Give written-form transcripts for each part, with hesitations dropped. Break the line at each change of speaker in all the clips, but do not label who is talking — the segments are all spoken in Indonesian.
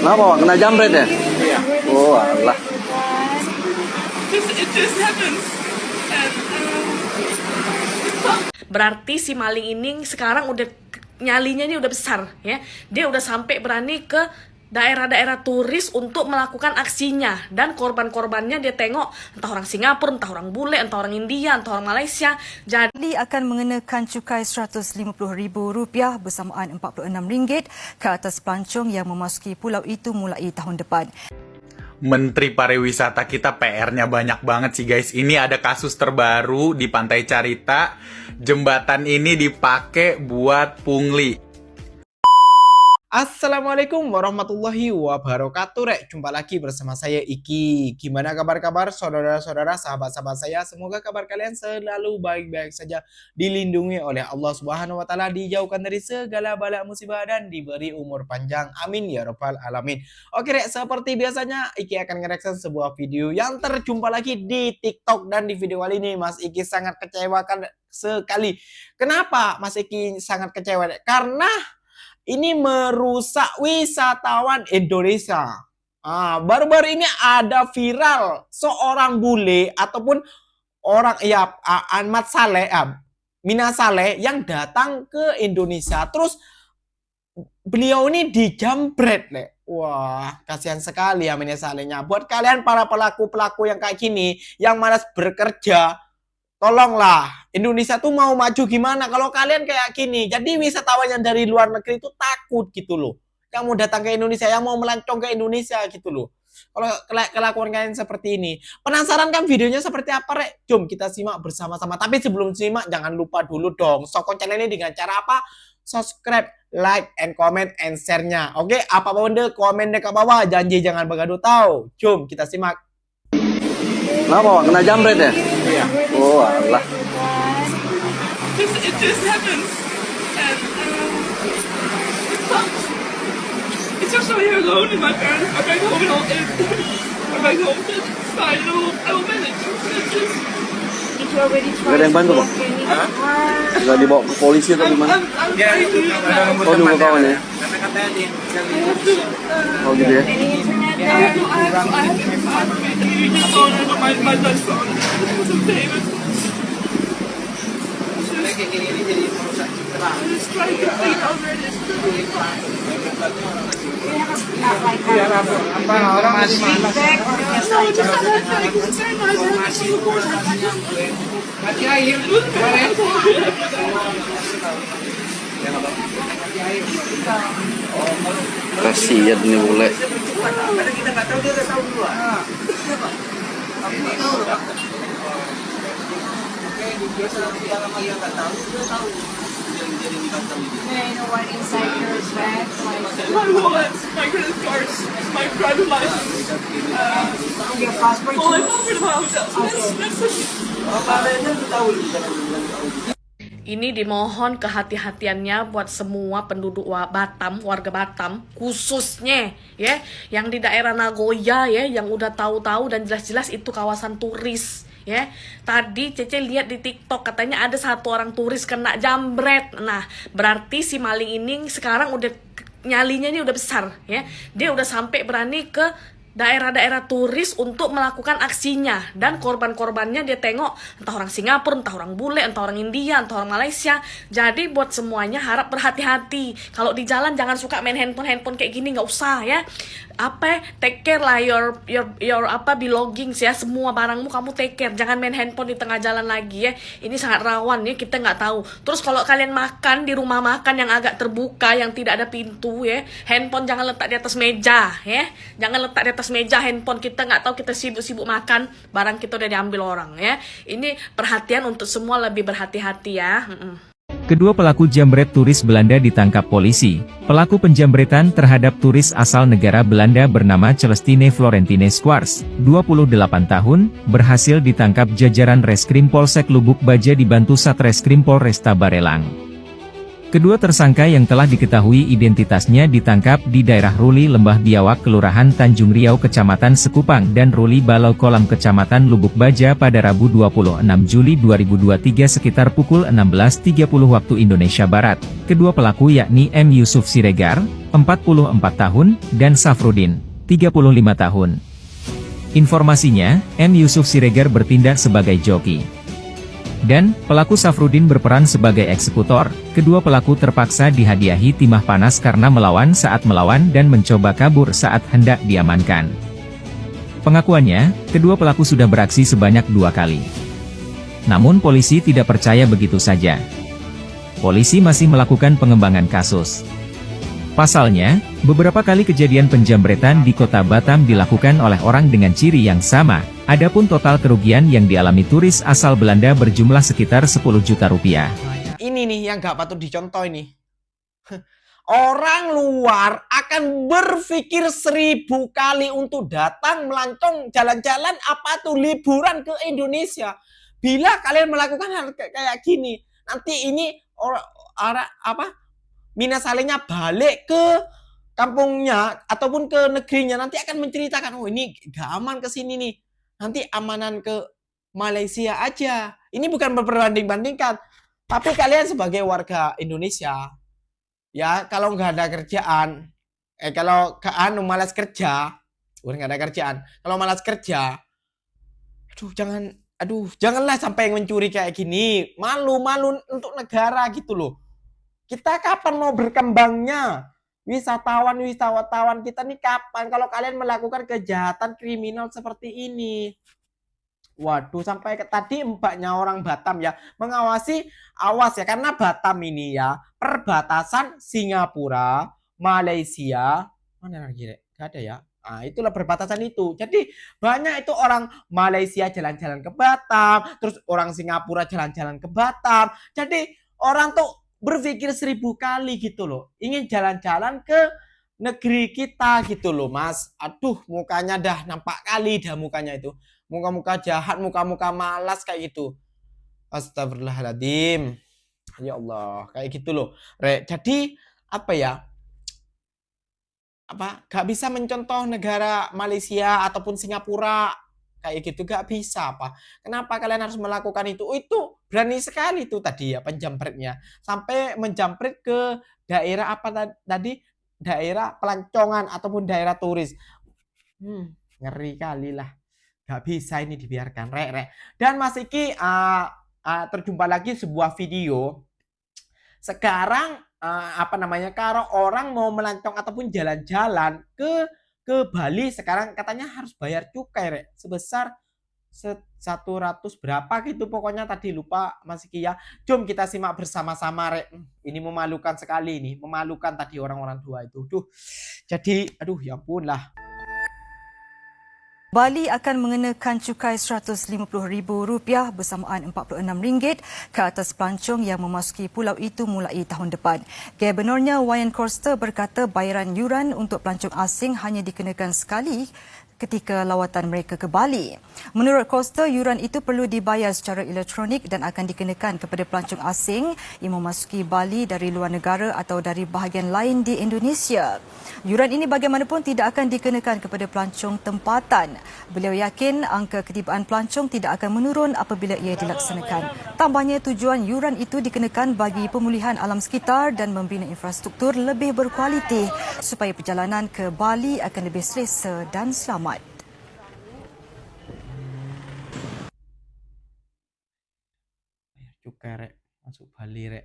Kenapa, Pak? Kena jambret ya?
Iya.
Oh, alah.
It just happens. Berarti si maling ini sekarang udah nyalinya ini udah besar ya. Dia udah sampai berani ke daerah-daerah turis untuk melakukan aksinya, dan korban-korbannya dia tengok entah orang Singapura, entah orang bule, entah orang India, entah orang Malaysia.
Jadi akan mengenakan cukai RM150,000 bersamaan RM46 ke atas pelancong yang memasuki pulau itu mulai tahun depan.
Menteri Pariwisata kita PR-nya banyak banget sih guys. Ini ada kasus terbaru di Pantai Carita. Jembatan ini dipakai buat pungli.
Assalamualaikum warahmatullahi wabarakatuh. Rek, jumpa lagi bersama saya Iki. Gimana kabar-kabar saudara-saudara, sahabat-sahabat saya? Semoga kabar kalian selalu baik-baik saja, dilindungi oleh Allah Subhanahu wa taala, dijauhkan dari segala bala musibah dan diberi umur panjang. Amin ya rabbal alamin. Oke, Rek, seperti biasanya Iki akan ngereaction sebuah video yang terjumpa lagi di TikTok, dan di video kali ini Mas Iki sangat kecewakan sekali. Kenapa Mas Iki sangat kecewa? Karena ini merusak wisatawan Indonesia. Baru-baru ini ada viral seorang bule ataupun orang Ahmad Saleh, Mina Saleh yang datang ke Indonesia. Terus beliau ini dijambret, Wah, kasihan sekali ya Mina Salehnya. Buat kalian para pelaku-pelaku yang kayak gini, yang malas bekerja, tolonglah, Indonesia tuh mau maju gimana kalau kalian kayak gini. Jadi wisatawan yang dari luar negeri itu takut gitu loh, yang mau datang ke Indonesia, yang mau melancong ke Indonesia gitu loh. Kalau kelakuan kalian seperti ini, penasaran kan videonya seperti apa, Rek? Jom kita simak bersama-sama. Tapi sebelum simak, jangan lupa dulu dong sokong channel ini dengan cara apa? Subscribe, like, and comment, and share-nya. Oke, apapun deh, komen deh ke bawah. Janji jangan begaduh tahu. Jom kita simak.
Kenapa, Pak? Kena jambret ya?
Iya.
Oh, alah.
It just happens. And it's just so here alone in my parents. I'm back home and all this. I'm back home. It's fine. I will manage. It's just...
Gak ada yang bantu, Pak? Gak dibawa ke polisi atau gimana?
I'm trying to...
Oh, juga kawan ya? Oh, gitu ya? Kasihan nih bule.
My wallets, my credit cards, my driving license, all I covered in my hotel. Ini dimohon kehati-hatiannya buat semua penduduk Batam, warga Batam, khususnya ya, yang di daerah Nagoya ya, yang udah tahu-tahu dan jelas-jelas itu kawasan turis. Ya, tadi Cece lihat di TikTok katanya ada satu orang turis kena jambret. Nah, berarti si maling ini sekarang udah nyalinya ini udah besar ya. Dia udah sampai berani ke daerah-daerah turis untuk melakukan aksinya, dan korban-korbannya dia tengok entah orang Singapura, entah orang bule, entah orang India, entah orang Malaysia. Jadi buat semuanya harap berhati-hati. Kalau di jalan jangan suka main handphone kayak gini, nggak usah ya. Take care lah your belongings ya, semua barangmu kamu take care. Jangan main handphone di tengah jalan lagi ya. Ini sangat rawan ya, kita nggak tahu. Terus kalau kalian makan di rumah makan yang agak terbuka, yang tidak ada pintu ya, handphone jangan letak di atas meja ya. Jangan letak di atas meja handphone, kita nggak tahu kita sibuk-sibuk makan, barang kita udah diambil orang ya. Ini perhatian untuk semua, lebih berhati-hati ya.
Kedua pelaku jambret turis Belanda ditangkap polisi. Pelaku penjambretan terhadap turis asal negara Belanda bernama Celestine Florentine Squars, 28 tahun, berhasil ditangkap jajaran Reskrim Polsek Lubuk Baja dibantu Satreskrim Polresta Barelang. Kedua tersangka yang telah diketahui identitasnya ditangkap di daerah Ruli Lembah Biawak Kelurahan Tanjung Riau Kecamatan Sekupang dan Ruli Balau Kolam Kecamatan Lubuk Baja pada Rabu 26 Juli 2023 sekitar pukul 16.30 waktu Indonesia Barat. Kedua pelaku yakni M. Yusuf Siregar, 44 tahun, dan Safrudin, 35 tahun. Informasinya, M. Yusuf Siregar bertindak sebagai joki. Dan, pelaku Safrudin berperan sebagai eksekutor. Kedua pelaku terpaksa dihadiahi timah panas karena melawan saat melawan dan mencoba kabur saat hendak diamankan. Pengakuannya, kedua pelaku sudah beraksi sebanyak 2 kali. Namun polisi tidak percaya begitu saja. Polisi masih melakukan pengembangan kasus. Pasalnya, beberapa kali kejadian penjambretan di kota Batam dilakukan oleh orang dengan ciri yang sama. Adapun total kerugian yang dialami turis asal Belanda berjumlah sekitar 10 juta rupiah.
Ini nih yang gak patut dicontoh ini. Orang luar akan berpikir 1000 kali untuk datang melancong jalan-jalan apa tuh liburan ke Indonesia. Bila kalian melakukan hal kayak gini, nanti ini Minas Salehnya balik ke kampungnya ataupun ke negerinya, nanti akan menceritakan, oh ini gak aman ke sini nih, nanti amanan ke Malaysia aja. Ini bukan berbanding-bandingkan, tapi kalian sebagai warga Indonesia, ya kalau nggak ada kerjaan, kalau malas kerja, udah nggak ada kerjaan, kalau malas kerja, janganlah sampai mencuri kayak gini, malu untuk negara gitu loh. Kita kapan mau berkembangnya? Wisatawan kita nih kapan? Kalau kalian melakukan kejahatan kriminal seperti ini. Waduh, sampai tadi mbaknya orang Batam ya mengawasi, awas ya, karena Batam ini ya perbatasan Singapura, Malaysia, mana lagi deh? Gak ada ya. Nah, itulah perbatasan itu. Jadi banyak itu orang Malaysia jalan-jalan ke Batam, terus orang Singapura jalan-jalan ke Batam. Jadi orang tuh berpikir 1000 kali gitu loh, ingin jalan-jalan ke negeri kita gitu loh mas. Aduh, mukanya dah nampak kali dah mukanya itu, muka-muka jahat, muka-muka malas kayak gitu. Astagfirullahaladzim, ya Allah, kayak gitu loh. Jadi gak bisa mencontoh negara Malaysia ataupun Singapura kayak gitu, gak bisa apa. Kenapa kalian harus melakukan itu? Itu berani sekali tuh tadi ya penjambretnya. Sampai menjambret ke daerah daerah pelancongan ataupun daerah turis. Ngeri kali lah. Gak bisa ini dibiarkan. Dan Mas Iki terjumpa lagi sebuah video. Sekarang kalau orang mau melancong ataupun jalan-jalan ke Bali, sekarang katanya harus bayar cukai sebesar 100 berapa gitu, pokoknya tadi lupa Mas Iki ya. Jom kita simak bersama-sama ini memalukan sekali, ini memalukan tadi orang-orang tua itu. Jadi ya ampun lah.
Bali akan mengenakan cukai RM150,000 bersamaan RM46 ke atas pelancong yang memasuki pulau itu mulai tahun depan. Gubernurnya Wayan Koster berkata bayaran yuran untuk pelancong asing hanya dikenakan sekali ketika lawatan mereka ke Bali. Menurut Koster, yuran itu perlu dibayar secara elektronik dan akan dikenakan kepada pelancong asing yang memasuki Bali dari luar negara atau dari bahagian lain di Indonesia. Yuran ini bagaimanapun tidak akan dikenakan kepada pelancong tempatan. Beliau yakin angka ketibaan pelancong tidak akan menurun apabila ia dilaksanakan. Tambahnya, tujuan yuran itu dikenakan bagi pemulihan alam sekitar dan membina infrastruktur lebih berkualiti supaya perjalanan ke Bali akan lebih selesa dan selamat.
Cukai masuk Bali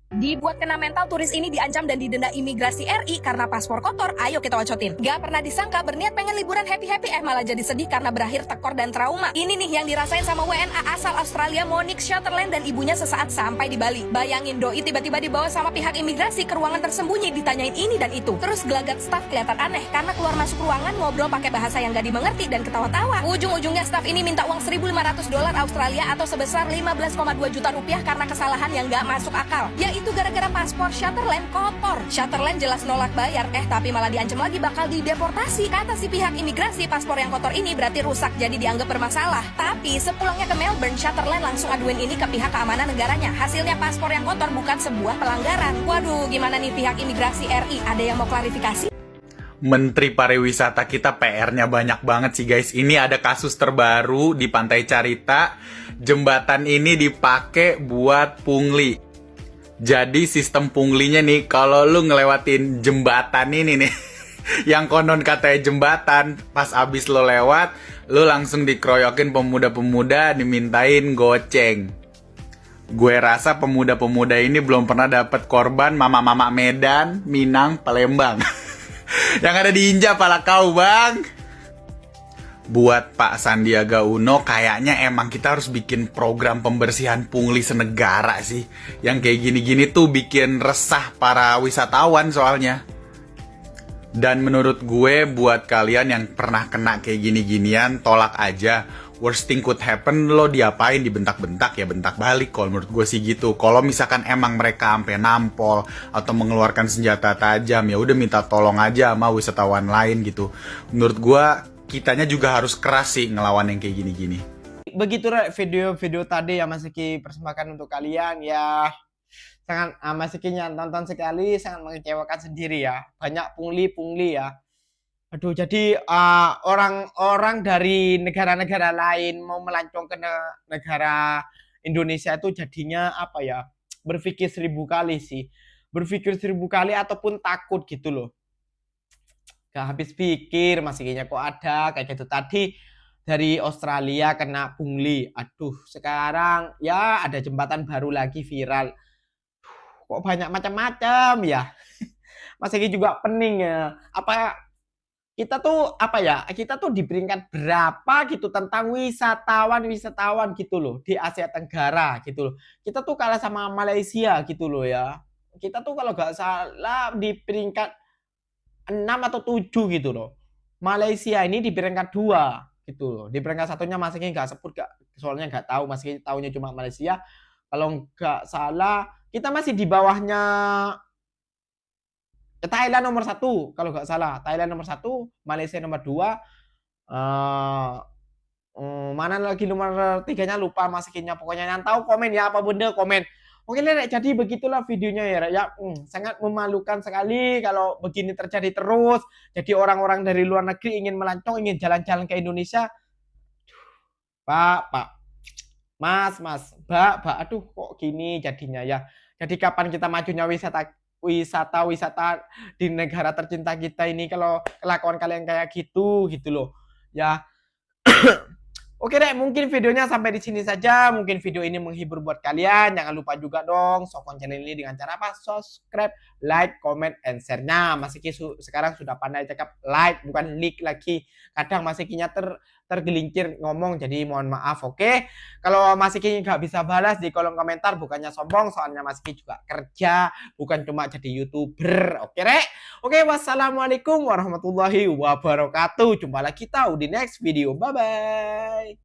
Dibuat kena mental, turis ini diancam dan didenda imigrasi RI karena paspor kotor. Ayo kita wacotin. Gak pernah disangka berniat pengen liburan happy-happy malah jadi sedih karena berakhir tekor dan trauma. Ini nih yang dirasain sama WNA asal Australia Monique Sutherland dan ibunya sesaat sampai di Bali. Bayangin doi tiba-tiba dibawa sama pihak imigrasi ke ruangan tersembunyi, ditanyain ini dan itu. Terus gelagat staf kelihatan aneh karena keluar masuk ruangan ngobrol pakai bahasa yang gak dimengerti dan ketawa-tawa. Ujung-ujungnya staf ini minta uang $1.500 Australia atau sebesar 15,2 juta rupiah karena kesalahan yang gak masuk akal. itu gara-gara paspor Shutterland kotor. Shutterland jelas nolak bayar, tapi malah diancam lagi bakal dideportasi. Kata si pihak imigrasi, paspor yang kotor ini berarti rusak jadi dianggap bermasalah. Tapi sepulangnya ke Melbourne, Shutterland langsung aduin ini ke pihak keamanan negaranya. Hasilnya paspor yang kotor bukan sebuah pelanggaran. Waduh, gimana nih pihak imigrasi RI? Ada yang mau klarifikasi?
Menteri Pariwisata kita PR-nya banyak banget sih guys. Ini ada kasus terbaru di Pantai Carita. Jembatan ini dipakai buat pungli. Jadi sistem punglinya nih, kalau lu ngelewatin jembatan ini nih, yang konon katanya jembatan, pas abis lo lewat, lu langsung dikeroyokin pemuda-pemuda, dimintain goceng. Gue rasa pemuda-pemuda ini belum pernah dapat korban mama-mama Medan, Minang, Palembang. Yang ada diinjak pala kau, Bang. Buat Pak Sandiaga Uno, kayaknya emang kita harus bikin program pembersihan pungli senegara sih. Yang kayak gini-gini tuh bikin resah para wisatawan soalnya. Dan menurut gue, buat kalian yang pernah kena kayak gini-ginian, tolak aja. Worst thing could happen, lo diapain, dibentak-bentak, ya bentak balik. Kalau menurut gue sih gitu. Kalau misalkan emang mereka sampai nampol atau mengeluarkan senjata tajam, ya udah minta tolong aja sama wisatawan lain gitu. Menurut gue, kitanya juga harus keras sih ngelawan yang kayak gini-gini.
Begitu video-video tadi yang Mas Iki persembahkan untuk kalian ya. Sangat Mas Iki nonton sekali, sangat mengecewakan sendiri ya. Banyak pungli ya. Aduh, jadi orang-orang dari negara-negara lain mau melancong ke negara Indonesia itu jadinya apa ya, berpikir 1000 kali sih. Berpikir 1000 kali ataupun takut gitu loh. Gak habis pikir, masikinya kok ada kayak gitu. Tadi dari Australia kena pungli. Aduh, sekarang ya ada jembatan baru lagi viral. Kok banyak macam-macam ya. Masiki juga pening ya. Kita tuh di peringkat berapa gitu tentang wisatawan gitu loh di Asia Tenggara gitu loh. Kita tuh kalah sama Malaysia gitu loh ya. Kita tuh kalau nggak salah di peringkat 6 atau 7 gitu loh. Malaysia ini di peringkat 2 gitu loh. Di peringkat satunya Mas Iki nggak sebut, soalnya nggak tahu, Mas Iki tahunya cuma Malaysia. Kalau nggak salah kita masih di bawahnya Thailand nomor 1 kalau nggak salah. Thailand nomor 1, Malaysia nomor 2. Mana lagi nomor 3-nya lupa Mas Ikinya. Pokoknya yang tahu komen ya, apa benda komen. Oke Rek, jadi begitulah videonya ya Rek ya. Sangat memalukan sekali kalau begini terjadi terus. Jadi orang-orang dari luar negeri ingin melancong, ingin jalan-jalan ke Indonesia. Pak, Mas, Mbak, aduh kok gini jadinya ya. Jadi kapan kita majunya wisata di negara tercinta kita ini kalau kelakuan kalian kayak gitu loh ya. Oke deh, mungkin videonya sampai di sini saja. Mungkin video ini menghibur buat kalian. Jangan lupa juga dong sokong channel ini dengan cara apa? Subscribe, like, comment, and share-nya. Mas Iki sekarang sudah pandai cakap like, bukan like lagi. Kadang Mas Ikinya tergelincir ngomong, jadi mohon maaf, oke? Kalau Mas Iki nggak bisa balas di kolom komentar, bukannya sombong, soalnya Mas Iki juga kerja, bukan cuma jadi YouTuber, oke Rek? Oke, wassalamualaikum warahmatullahi wabarakatuh. Jumpa lagi tahu di next video. Bye-bye.